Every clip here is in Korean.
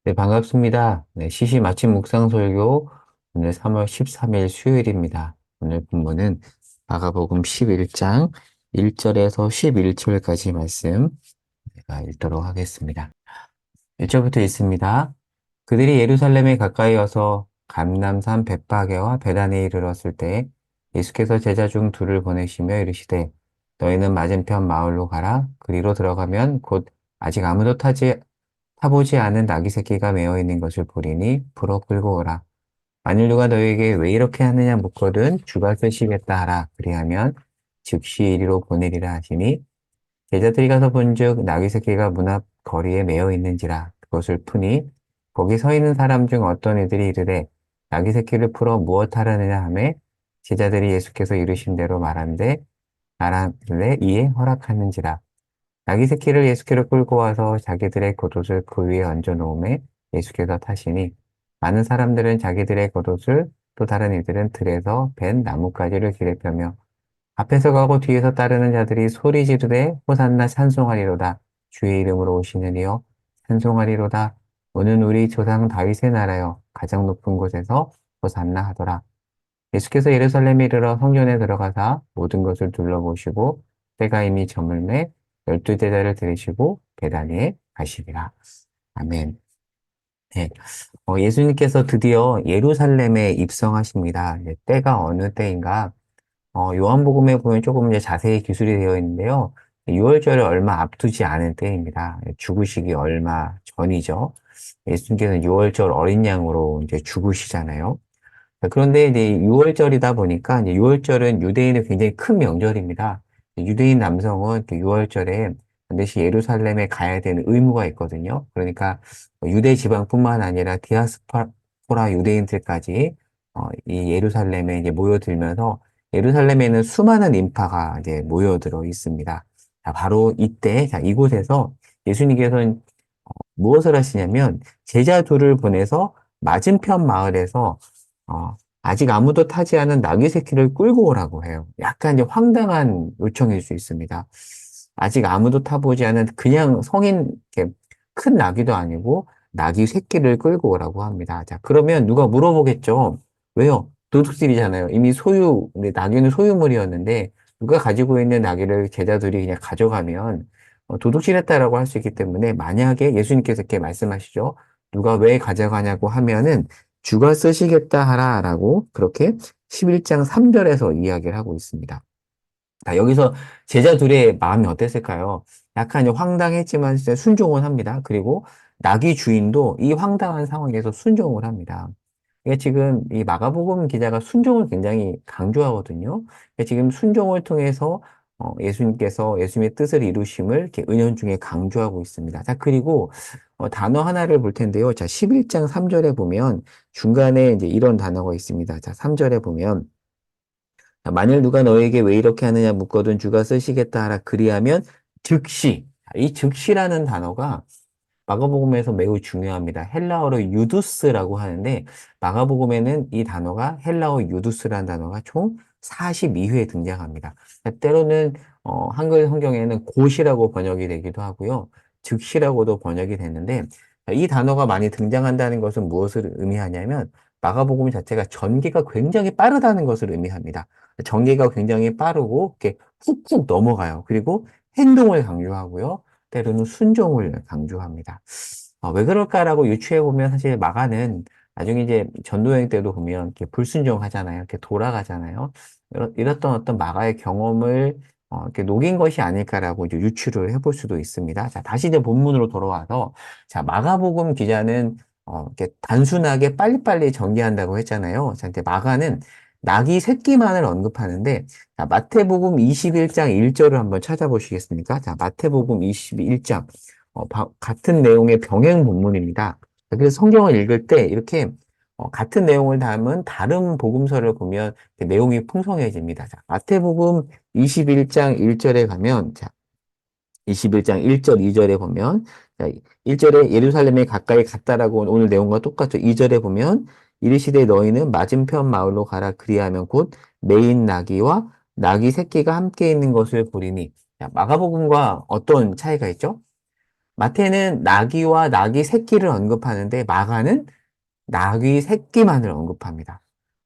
네, 반갑습니다. 네, 시시 마침 묵상설교 오늘 3월 13일 수요일입니다. 오늘 본문은 마가복음 11장 1절에서 11절까지 말씀 제가 읽도록 하겠습니다. 1절부터 읽습니다. 그들이 예루살렘에 가까이 와서 감람산 벳파게와 베단에 이르렀을 때 예수께서 제자 중 둘을 보내시며 이르시되 너희는 맞은편 마을로 가라. 그리로 들어가면 곧 아직 아무도 타보지 않은 나귀 새끼가 메어 있는 것을 보리니 불어 끌고 오라. 만일 누가 너희에게 왜 이렇게 하느냐 묻거든 주가 쓰시겠다 하라. 그리하면 즉시 이리로 보내리라 하시니 제자들이 가서 본즉 나귀 새끼가 문 앞 거리에 메어 있는지라. 그것을 푸니 거기 서 있는 사람 중 어떤 이들이 이르되 나귀 새끼를 풀어 무엇 하려느냐 하매 제자들이 예수께서 이르신 대로 말하되 이에 허락하는지라. 나귀 새끼를 예수께로 끌고 와서 자기들의 겉옷을 그 위에 얹어 놓음에 예수께서 타시니 많은 사람들은 자기들의 겉옷을 또 다른 이들은 들에서 벤 나뭇가지를 길에 펴며 앞에서 가고 뒤에서 따르는 자들이 소리 지르되 호산나 찬송하리로다. 주의 이름으로 오시는 이여 찬송하리로다. 오는 우리 조상 다윗의 나라여 가장 높은 곳에서 호산나 하더라. 예수께서 예루살렘에 이르러 성전에 들어가사 모든 것을 둘러보시고 때가 이미 저물매 12제자를 들이시고 베다니에 가시리라. 아멘. 네. 예수님께서 드디어 예루살렘에 입성하십니다. 이제 때가 어느 때인가? 요한복음에 보면 조금 이제 자세히 기술이 되어 있는데요. 6월절을 얼마 앞두지 않은 때입니다. 죽으시기 얼마 전이죠. 예수님께서는 6월절 어린 양으로 이제 죽으시잖아요. 그런데 이제 6월절이다 보니까 이제 6월절은 유대인의 굉장히 큰 명절입니다. 유대인 남성은 6월절에 반드시 예루살렘에 가야 되는 의무가 있거든요. 그러니까 유대 지방뿐만 아니라 디아스포라 유대인들까지 이 예루살렘에 이제 모여들면서 예루살렘에는 수많은 인파가 이제 모여들어 있습니다. 자, 바로 이때, 자, 이곳에서 예수님께서는 무엇을 하시냐면 제자 둘을 보내서 맞은편 마을에서 아직 아무도 타지 않은 나귀 새끼를 끌고 오라고 해요. 약간 이제 황당한 요청일 수 있습니다. 아직 아무도 타보지 않은 그냥 성인 이렇게 큰 나귀도 아니고 나귀 새끼를 끌고 오라고 합니다. 자, 그러면 누가 물어보겠죠. 왜요? 도둑질이잖아요. 이미 근데 나귀는 소유물이었는데 누가 가지고 있는 나귀를 제자들이 그냥 가져가면 도둑질했다라고 할 수 있기 때문에 만약에 예수님께서 이렇게 말씀하시죠. 누가 왜 가져가냐고 하면은 주가 쓰시겠다 하라라고 그렇게 11장 3절에서 이야기를 하고 있습니다. 자, 여기서 제자 둘의 마음이 어땠을까요? 약간 이제 황당했지만 진짜 순종을 합니다. 그리고 나귀 주인도 이 황당한 상황에서 순종을 합니다. 이게 지금 이 마가복음 기자가 순종을 굉장히 강조하거든요. 지금 순종을 통해서 예수님께서 예수님의 뜻을 이루심을 이렇게 은연중에 강조하고 있습니다. 자, 그리고 단어 하나를 볼 텐데요. 자, 11장 3절에 보면 중간에 이제 이런 단어가 있습니다. 자, 3절에 보면 만일 누가 너에게 왜 이렇게 하느냐 묻거든 주가 쓰시겠다 하라 그리하면 즉시 이 즉시라는 단어가 마가복음에서 매우 중요합니다. 헬라어로 유두스라고 하는데 마가복음에는 이 단어가 헬라어 유두스라는 단어가 총 42회 등장합니다. 때로는 한글 성경에는 곧이라고 번역이 되기도 하고요. 즉시라고도 번역이 되는데 이 단어가 많이 등장한다는 것은 무엇을 의미하냐면 마가복음 자체가 전개가 굉장히 빠르다는 것을 의미합니다. 전개가 굉장히 빠르고 이렇게 훅훅 넘어가요. 그리고 행동을 강조하고요. 때로는 순종을 강조합니다. 왜 그럴까라고 유추해 보면 사실 마가는 나중에 이제 전도여행 때도 보면 이렇게 불순종하잖아요. 이렇게 돌아가잖아요. 이랬던 어떤 마가의 경험을 이렇게 녹인 것이 아닐까라고 이제 유추를 해볼 수도 있습니다. 자, 다시 이제 본문으로 돌아와서 자, 마가복음 기자는 이렇게 단순하게 빨리빨리 전개한다고 했잖아요. 자, 이제 마가는 낙이 새끼만을 언급하는데 자, 마태복음 21장 1절을 한번 찾아보시겠습니까? 자, 마태복음 21장 같은 내용의 병행 본문입니다. 그래서 성경을 읽을 때 이렇게 같은 내용을 담은 다른 복음서를 보면 내용이 풍성해집니다. 자, 마태복음 21장 1절에 가면 자, 21장 1절, 2절에 보면, 자, 1절에 예루살렘에 가까이 갔다라고 오늘 내용과 똑같죠. 2절에 보면, 이르시되 너희는 맞은편 마을로 가라. 그리하면 곧 메인 나귀와 나귀 새끼가 함께 있는 것을 보리니. 자, 마가복음과 어떤 차이가 있죠? 마태는 나귀와 나귀 새끼를 언급하는데 마가는 나귀 새끼만을 언급합니다.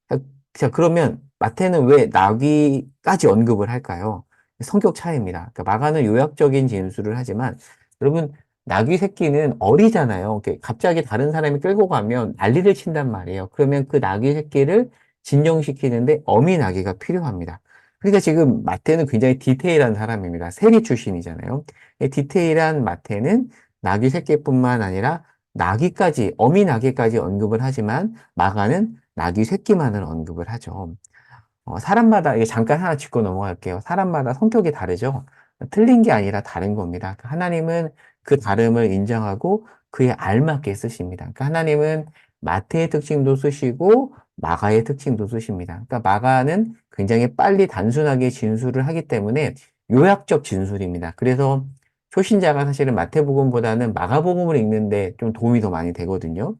자, 자, 그러면 마태는 왜 나귀까지 언급을 할까요? 성격 차이입니다. 그러니까 마가는 요약적인 진술을 하지만 여러분 나귀 새끼는 어리잖아요. 이렇게 갑자기 다른 사람이 끌고 가면 난리를 친단 말이에요. 그러면 그 나귀 새끼를 진정시키는데 어미 나귀가 필요합니다. 그러니까 지금 마태는 굉장히 디테일한 사람입니다. 세리 출신이잖아요. 이 디테일한 마태는 나귀 새끼뿐만 아니라 나귀까지, 어미 나귀까지 언급을 하지만 마가는 나귀 새끼만을 언급을 하죠. 사람마다, 이게 잠깐 하나 짚고 넘어갈게요. 사람마다 성격이 다르죠? 틀린 게 아니라 다른 겁니다. 그러니까 하나님은 그 다름을 인정하고 그에 알맞게 쓰십니다. 그러니까 하나님은 마태의 특징도 쓰시고 마가의 특징도 쓰십니다. 그러니까 마가는 굉장히 빨리 단순하게 진술을 하기 때문에 요약적 진술입니다. 그래서 초신자가 사실은 마태복음보다는 마가복음을 읽는데 좀 도움이 더 많이 되거든요.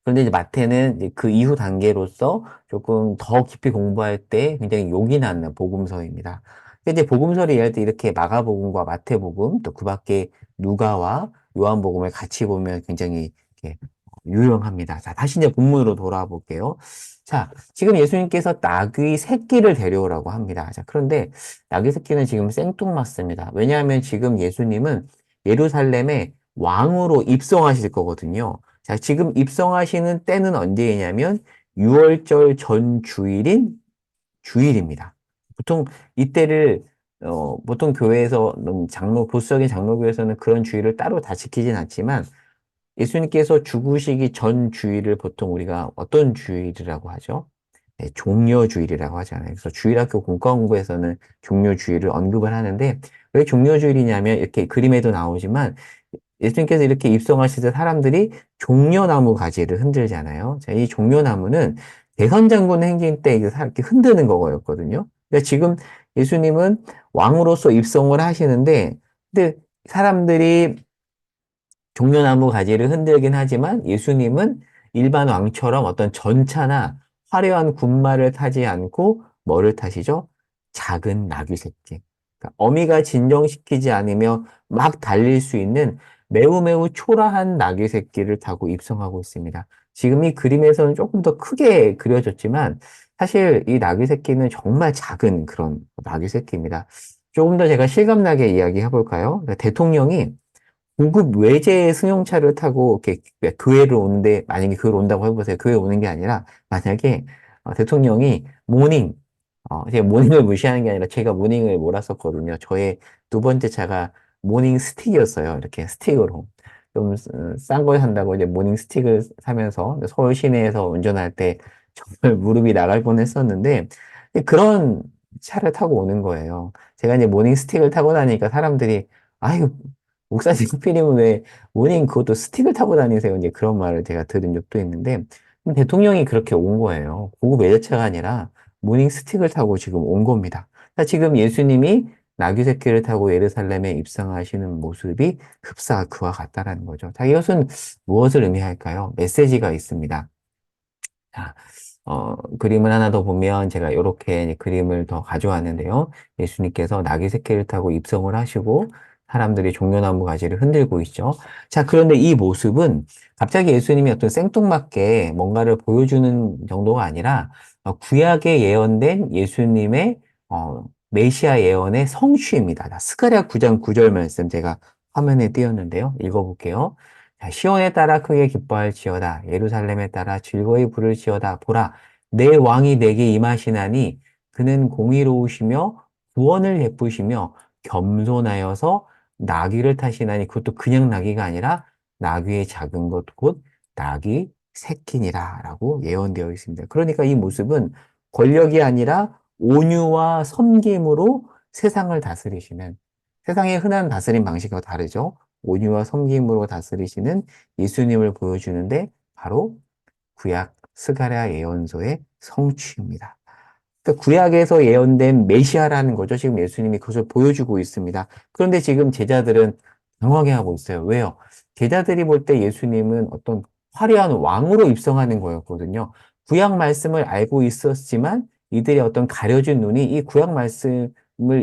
그런데 이제 마태는 이제 그 이후 단계로서 조금 더 깊이 공부할 때 굉장히 용이 나는 복음서입니다. 근데 이제 복음서를 이해할 때 이렇게 마가복음과 마태복음 또 그 밖에 누가와 요한복음을 같이 보면 굉장히 이렇게 유용합니다. 자, 다시 이제 본문으로 돌아와 볼게요. 자, 지금 예수님께서 나귀 새끼를 데려오라고 합니다. 자, 그런데 나귀 새끼는 지금 생뚱맞습니다. 왜냐하면 지금 예수님은 예루살렘에 왕으로 입성하실 거거든요. 자, 지금 입성하시는 때는 언제냐면 6월절 전 주일인 주일입니다. 보통 이때를 보통 교회에서 보수적인 장로교에서는 그런 주일을 따로 다 지키진 않지만 예수님께서 죽으시기 전 주일을 보통 우리가 어떤 주일이라고 하죠? 네, 종려주일이라고 하잖아요. 그래서 주일학교 공과공부에서는 종려주일을 언급을 하는데 왜 종려주일이냐면 이렇게 그림에도 나오지만 예수님께서 이렇게 입성하실 때 사람들이 종려나무 가지를 흔들잖아요. 자, 이 종려나무는 대선장군 행진 때 이렇게 흔드는 거였거든요. 그러니까 지금 예수님은 왕으로서 입성을 하시는데 근데 사람들이 종려나무 가지를 흔들긴 하지만 예수님은 일반 왕처럼 어떤 전차나 화려한 군마를 타지 않고 뭐를 타시죠? 작은 나귀 새끼. 그러니까 어미가 진정시키지 않으며 막 달릴 수 있는 매우 매우 초라한 나귀 새끼를 타고 입성하고 있습니다. 지금 이 그림에서는 조금 더 크게 그려졌지만 사실 이 나귀 새끼는 정말 작은 그런 나귀 새끼입니다. 조금 더 제가 실감나게 이야기해 볼까요? 그러니까 대통령이 고급 외제 승용차를 타고 이렇게 교회를 오는데 만약에 교회를 온다고 해보세요. 교회 오는 게 아니라 만약에 대통령이 제가 모닝을 무시하는 게 아니라 제가 모닝을 몰았었거든요. 저의 두 번째 차가 모닝 스틱이었어요. 이렇게 스틱으로. 좀 싼 걸 산다고 이제 모닝 스틱을 사면서 서울 시내에서 운전할 때 정말 무릎이 나갈 뻔했었는데 그런 차를 타고 오는 거예요. 제가 이제 모닝 스틱을 타고 다니니까 사람들이 아유 목사님 하필이면 왜 모닝 그것도 스틱을 타고 다니세요? 이제 그런 말을 제가 들은 적도 있는데 대통령이 그렇게 온 거예요. 고급 외제차가 아니라 모닝 스틱을 타고 지금 온 겁니다. 지금 예수님이 나귀 새끼를 타고 예루살렘에 입성하시는 모습이 흡사가 그와 같다라는 거죠. 자, 이것은 무엇을 의미할까요? 메시지가 있습니다. 자, 그림을 하나 더 보면 제가 이렇게 그림을 더 가져왔는데요. 예수님께서 나귀 새끼를 타고 입성을 하시고 사람들이 종려나무 가지를 흔들고 있죠. 자, 그런데 이 모습은 갑자기 예수님이 어떤 생뚱맞게 뭔가를 보여주는 정도가 아니라 구약에 예언된 예수님의 메시아 예언의 성취입니다. 자, 스가랴 9장 9절 말씀 제가 화면에 띄웠는데요. 읽어볼게요. 자, 시온에 따라 크게 기뻐할지어다. 예루살렘에 따라 즐거이 부를지어다. 보라, 내 왕이 내게 임하시나니 그는 공의로우시며 구원을 베푸시며 겸손하여서 나귀를 타시나니 그것도 그냥 나귀가 아니라 나귀의 작은 것 곧 나귀 새끼니라라고 예언되어 있습니다. 그러니까 이 모습은 권력이 아니라 온유와 섬김으로 세상을 다스리시는 세상의 흔한 다스림 방식과 다르죠. 온유와 섬김으로 다스리시는 예수님을 보여주는데 바로 구약 스가랴 예언서의 성취입니다. 그러니까 구약에서 예언된 메시아라는 거죠. 지금 예수님이 그것을 보여주고 있습니다. 그런데 지금 제자들은 당황해하고 있어요. 왜요? 제자들이 볼 때 예수님은 어떤 화려한 왕으로 입성하는 거였거든요. 구약 말씀을 알고 있었지만 이들의 어떤 가려진 눈이 이 구약 말씀을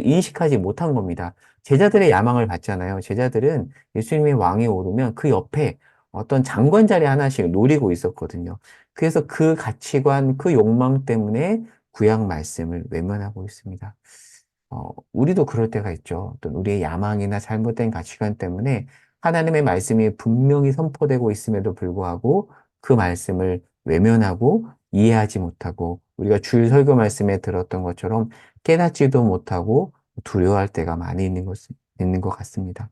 인식하지 못한 겁니다. 제자들의 야망을 봤잖아요. 제자들은 예수님이 왕에 오르면 그 옆에 어떤 장관 자리 하나씩 노리고 있었거든요. 그래서 그 가치관, 그 욕망 때문에 구약 말씀을 외면하고 있습니다. 우리도 그럴 때가 있죠. 또 우리의 야망이나 잘못된 가치관 때문에 하나님의 말씀이 분명히 선포되고 있음에도 불구하고 그 말씀을 외면하고 이해하지 못하고 우리가 주일 설교 말씀에 들었던 것처럼 깨닫지도 못하고 두려워할 때가 많이 있는 것 같습니다.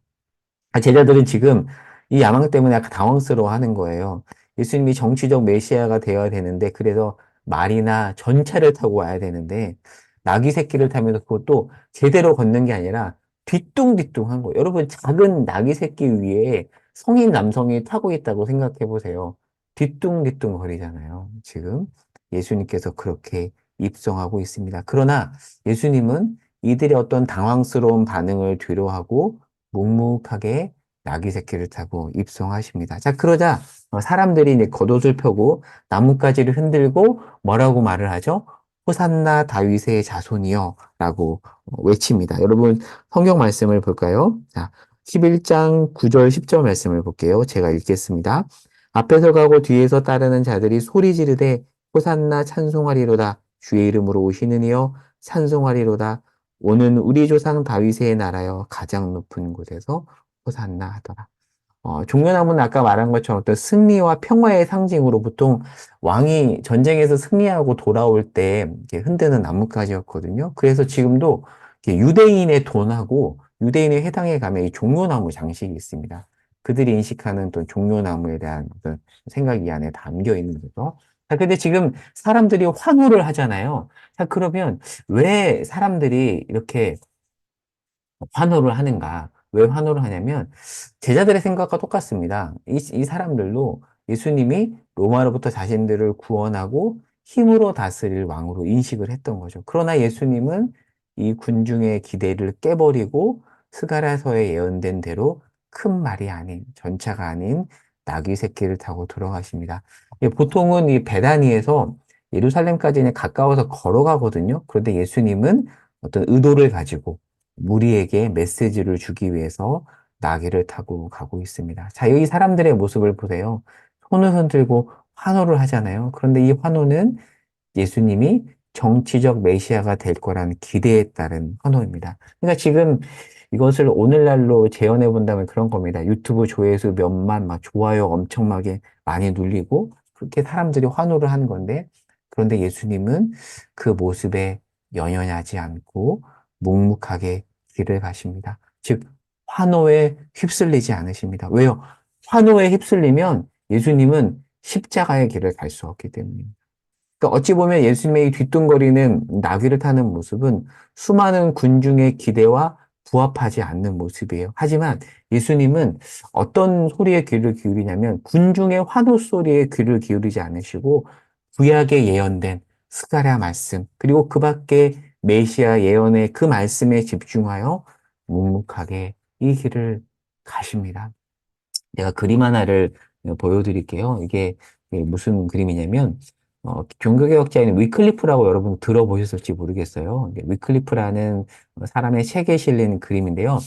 제자들은 지금 이 야망 때문에 약간 당황스러워 하는 거예요. 예수님이 정치적 메시아가 되어야 되는데, 그래서 말이나 전차를 타고 와야 되는데, 나귀 새끼를 타면서 그것도 제대로 걷는 게 아니라 뒤뚱뒤뚱한 거예요. 여러분, 작은 나귀 새끼 위에 성인 남성이 타고 있다고 생각해 보세요. 뒤뚱뒤뚱 거리잖아요. 지금 예수님께서 그렇게 입성하고 있습니다. 그러나 예수님은 이들의 어떤 당황스러운 반응을 뒤로하고 묵묵하게 나귀 새끼를 타고 입성하십니다. 자, 그러자 사람들이 이제 겉옷을 펴고 나뭇가지를 흔들고 뭐라고 말을 하죠? 호산나 다윗의 자손이여 라고 외칩니다. 여러분 성경 말씀을 볼까요? 자, 11장 9절 10절 말씀을 볼게요. 제가 읽겠습니다. 앞에서 가고 뒤에서 따르는 자들이 소리 지르되 호산나 찬송하리로다 주의 이름으로 오시는 이여 찬송하리로다 오는 우리 조상 다윗의 나라여 가장 높은 곳에서 호산나 하더라. 종려나무는 아까 말한 것처럼 어떤 승리와 평화의 상징으로 보통 왕이 전쟁에서 승리하고 돌아올 때 이렇게 흔드는 나뭇가지였거든요. 그래서 지금도 이렇게 유대인의 돈하고 유대인의 회당에 가면 이 종려나무 장식이 있습니다. 그들이 인식하는 또 종려나무에 대한 어떤 생각이 이 안에 담겨 있는 거죠. 자, 근데 지금 사람들이 환호를 하잖아요. 자, 그러면 왜 사람들이 이렇게 환호를 하는가? 왜 환호를 하냐면 제자들의 생각과 똑같습니다. 이 사람들도 예수님이 로마로부터 자신들을 구원하고 힘으로 다스릴 왕으로 인식을 했던 거죠. 그러나 예수님은 이 군중의 기대를 깨버리고 스가랴서에 예언된 대로 큰 말이 아닌 전차가 아닌 나귀 새끼를 타고 들어가십니다. 보통은 이 베다니에서 예루살렘까지는 가까워서 걸어가거든요. 그런데 예수님은 어떤 의도를 가지고 무리에게 메시지를 주기 위해서 나귀를 타고 가고 있습니다. 자, 여기 사람들의 모습을 보세요. 손을 흔들고 환호를 하잖아요. 그런데 이 환호는 예수님이 정치적 메시아가 될 거라는 기대에 따른 환호입니다. 그러니까 지금 이것을 오늘날로 재현해 본다면 그런 겁니다. 유튜브 조회수 몇만, 막 좋아요 엄청나게 많이 눌리고 그렇게 사람들이 환호를 하는 건데 그런데 예수님은 그 모습에 연연하지 않고 묵묵하게 길을 가십니다. 즉 환호에 휩쓸리지 않으십니다. 왜요? 환호에 휩쓸리면 예수님은 십자가의 길을 갈 수 없기 때문입니다. 그러니까 어찌 보면 예수님의 뒤뚱거리는 나귀를 타는 모습은 수많은 군중의 기대와 부합하지 않는 모습이에요. 하지만 예수님은 어떤 소리에 귀를 기울이냐면 군중의 환호 소리에 귀를 기울이지 않으시고 구약에 예언된 스가랴 말씀 그리고 그 밖에 메시아 예언의 그 말씀에 집중하여 묵묵하게 이 길을 가십니다. 제가 그림 하나를 보여드릴게요. 이게 무슨 그림이냐면, 종교개혁자인 위클리프라고 여러분 들어보셨을지 모르겠어요. 위클리프라는 사람의 책에 실린 그림인데요.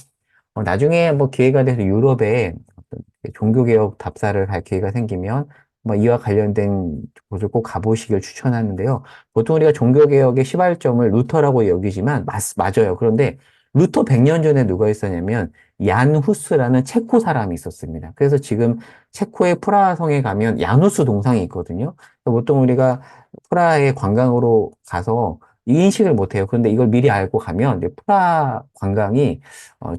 나중에 뭐 기회가 돼서 유럽에 어떤 종교개혁 답사를 할 기회가 생기면 뭐 이와 관련된 곳을 꼭 가보시길 추천하는데요. 보통 우리가 종교개혁의 시발점을 루터라고 여기지만 맞아요. 그런데 루터 100년 전에 누가 있었냐면 얀 후스라는 체코 사람이 있었습니다. 그래서 지금 체코의 프라하성에 가면 야누스 동상이 있거든요. 보통 우리가 프라하에 관광으로 가서 이 인식을 못해요. 그런데 이걸 미리 알고 가면 이제 프라하 관광이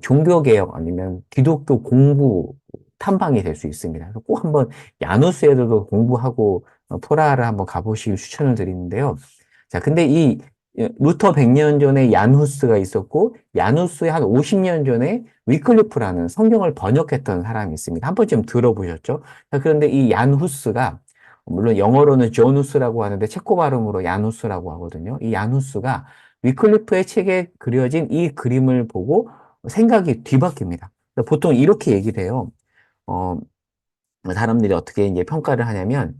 종교개혁 아니면 기독교 공부 탐방이 될 수 있습니다. 그래서 꼭 한번 야누스에도 공부하고 프라하를 한번 가보시길 추천을 드리는데요. 자, 근데 이 루터 100년 전에 얀후스가 있었고 얀후스의 한 50년 전에 위클리프라는 성경을 번역했던 사람이 있습니다. 한 번쯤 들어보셨죠? 자, 그런데 이 얀후스가 물론 영어로는 조누스라고 하는데 체코 발음으로 야누스라고 하거든요. 이 야누스가 위클리프의 책에 그려진 이 그림을 보고 생각이 뒤바뀝니다. 보통 이렇게 얘기를 해요. 어, 사람들이 어떻게 이제 평가를 하냐면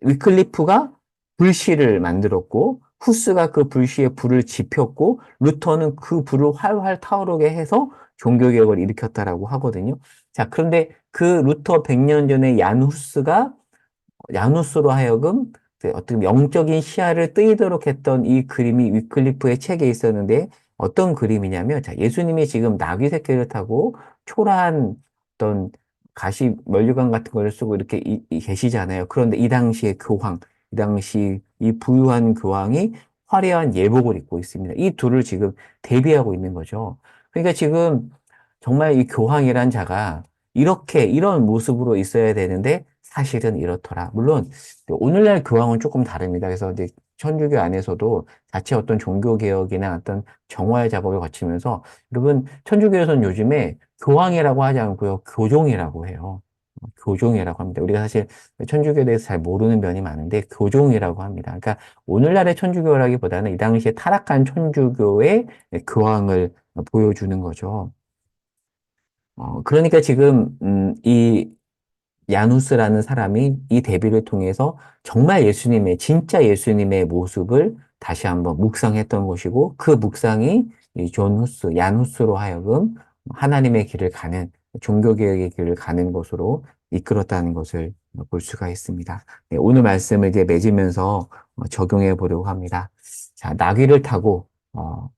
위클리프가 불시를 만들었고 후스가 그 불씨에 불을 지폈고 루터는 그 불을 활활 타오르게 해서 종교개혁을 일으켰다라고 하거든요. 자, 그런데 그 루터 100년 전에 야누스로 하여금 그 어떤 영적인 시야를 뜨이도록 했던 이 그림이 위클리프의 책에 있었는데 어떤 그림이냐면, 자, 예수님이 지금 나귀 새끼를 타고 초라한 어떤 가시 면류관 같은 걸 쓰고 이렇게 계시잖아요. 그런데 이 당시의 교황, 이 당시 이 부유한 교황이 화려한 예복을 입고 있습니다. 이 둘을 지금 대비하고 있는 거죠. 그러니까 지금 정말 이 교황이란 자가 이런 모습으로 있어야 되는데 사실은 이렇더라. 물론 오늘날 교황은 조금 다릅니다. 그래서 이제 천주교 안에서도 자체 어떤 종교 개혁이나 어떤 정화의 작업을 거치면서 여러분 천주교에서는 요즘에 교황이라고 하지 않고요. 교종이라고 해요. 교종이라고 합니다. 우리가 사실 천주교에 대해서 잘 모르는 면이 많은데 교종이라고 합니다. 그러니까 오늘날의 천주교라기보다는 이 당시에 타락한 천주교의 교황을 보여주는 거죠. 그러니까 지금 이 야누스라는 사람이 이 데뷔를 통해서 정말 진짜 예수님의 모습을 다시 한번 묵상했던 것이고, 그 묵상이 이 얀 후스로 하여금 하나님의 길을 가는, 종교개혁의 길을 가는 것으로 이끌었다는 것을 볼 수가 있습니다. 네, 오늘 말씀을 이제 맺으면서 적용해 보려고 합니다. 자, 나귀를 타고,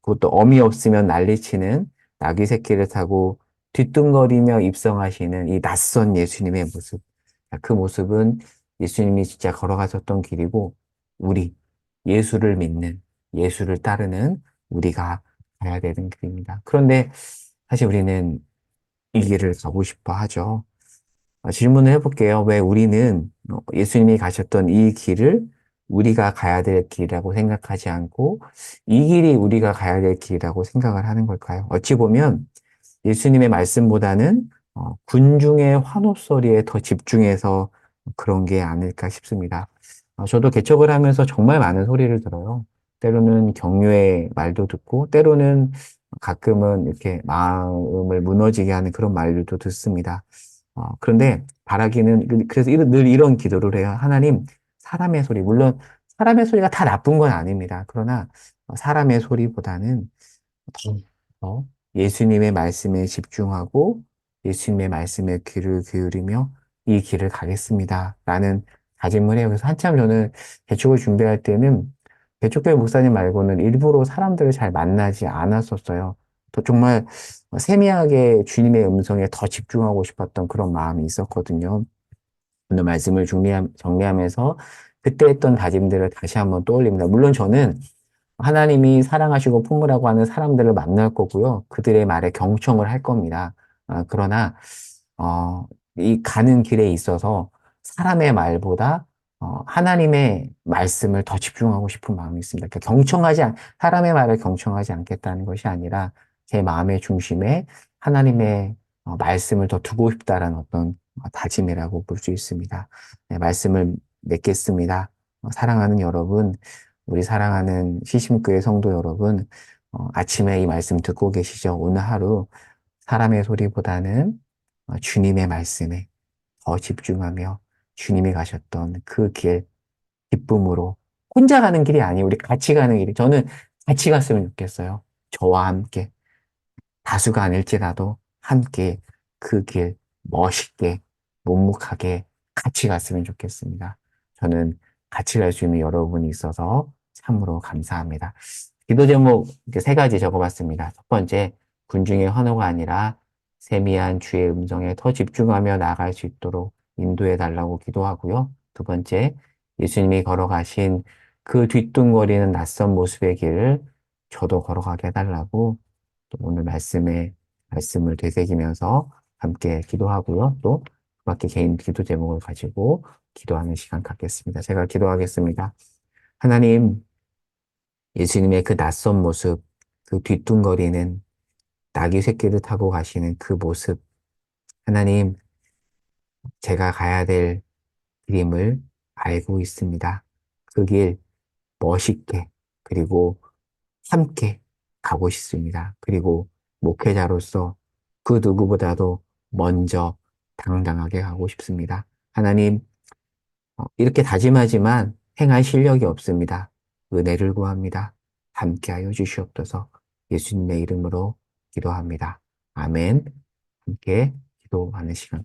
그것도 어미 없으면 난리치는 나귀 새끼를 타고 뒤뚱거리며 입성하시는 이 낯선 예수님의 모습. 그 모습은 예수님이 진짜 걸어가셨던 길이고, 우리, 예수를 믿는, 예수를 따르는 우리가 가야 되는 길입니다. 그런데 사실 우리는 이 길을 가고 싶어 하죠. 질문을 해볼게요. 왜 우리는 예수님이 가셨던 이 길을 우리가 가야 될 길이라고 생각하지 않고, 이 길이 우리가 가야 될 길이라고 생각을 하는 걸까요? 어찌 보면 예수님의 말씀보다는 군중의 환호소리에 더 집중해서 그런 게 아닐까 싶습니다. 저도 개척을 하면서 정말 많은 소리를 들어요. 때로는 격려의 말도 듣고, 때로는 가끔은 이렇게 마음을 무너지게 하는 그런 말들도 듣습니다. 그런데 바라기는, 그래서 늘 이런 기도를 해요. 하나님, 사람의 소리, 물론 사람의 소리가 다 나쁜 건 아닙니다. 그러나 사람의 소리보다는 더 예수님의 말씀에 집중하고 예수님의 말씀에 귀를 기울이며 이 길을 가겠습니다. 라는 다짐을 해요. 그래서 한참 저는 개척을 준비할 때는 개척교회 목사님 말고는 일부러 사람들을 잘 만나지 않았었어요. 또 정말 세미하게 주님의 음성에 더 집중하고 싶었던 그런 마음이 있었거든요. 오늘 말씀을 정리하면서 그때 했던 다짐들을 다시 한번 떠올립니다. 물론 저는 하나님이 사랑하시고 품으라고 하는 사람들을 만날 거고요. 그들의 말에 경청을 할 겁니다. 그러나, 이 가는 길에 있어서 사람의 말보다 하나님의 말씀을 더 집중하고 싶은 마음이 있습니다. 그러니까 사람의 말을 경청하지 않겠다는 것이 아니라 제 마음의 중심에 하나님의 말씀을 더 두고 싶다라는 어떤 다짐이라고 볼 수 있습니다. 네, 말씀을 맺겠습니다. 사랑하는 여러분, 우리 사랑하는 시심교회 성도 여러분, 아침에 이 말씀 듣고 계시죠? 오늘 하루 사람의 소리보다는 주님의 말씀에 더 집중하며 주님이 가셨던 그 길, 기쁨으로 혼자 가는 길이 아니에요. 우리 같이 가는 길이. 저는 같이 갔으면 좋겠어요. 저와 함께. 다수가 아닐지라도 함께 그 길 멋있게, 묵묵하게 같이 갔으면 좋겠습니다. 저는 같이 갈 수 있는 여러분이 있어서 참으로 감사합니다. 기도 제목 이렇게 세 가지 적어봤습니다. 첫 번째, 군중의 환호가 아니라 세미한 주의 음성에 더 집중하며 나아갈 수 있도록 인도해 달라고 기도하고요. 두 번째, 예수님이 걸어가신 그 뒤뚱거리는 낯선 모습의 길을 저도 걸어가게 해달라고 또 오늘 말씀을 되새기면서 함께 기도하고요. 또 그 밖에 개인 기도 제목을 가지고 기도하는 시간 갖겠습니다. 제가 기도하겠습니다. 하나님, 예수님의 그 낯선 모습, 그 뒤뚱거리는 나귀 새끼를 타고 가시는 그 모습, 하나님, 제가 가야 될 길임을 알고 있습니다. 그 길 멋있게, 그리고 함께 가고 싶습니다. 그리고 목회자로서 그 누구보다도 먼저 당당하게 가고 싶습니다. 하나님, 이렇게 다짐하지만 행할 실력이 없습니다. 은혜를 구합니다. 함께하여 주시옵소서. 예수님의 이름으로 기도합니다. 아멘. 함께 기도하는 시간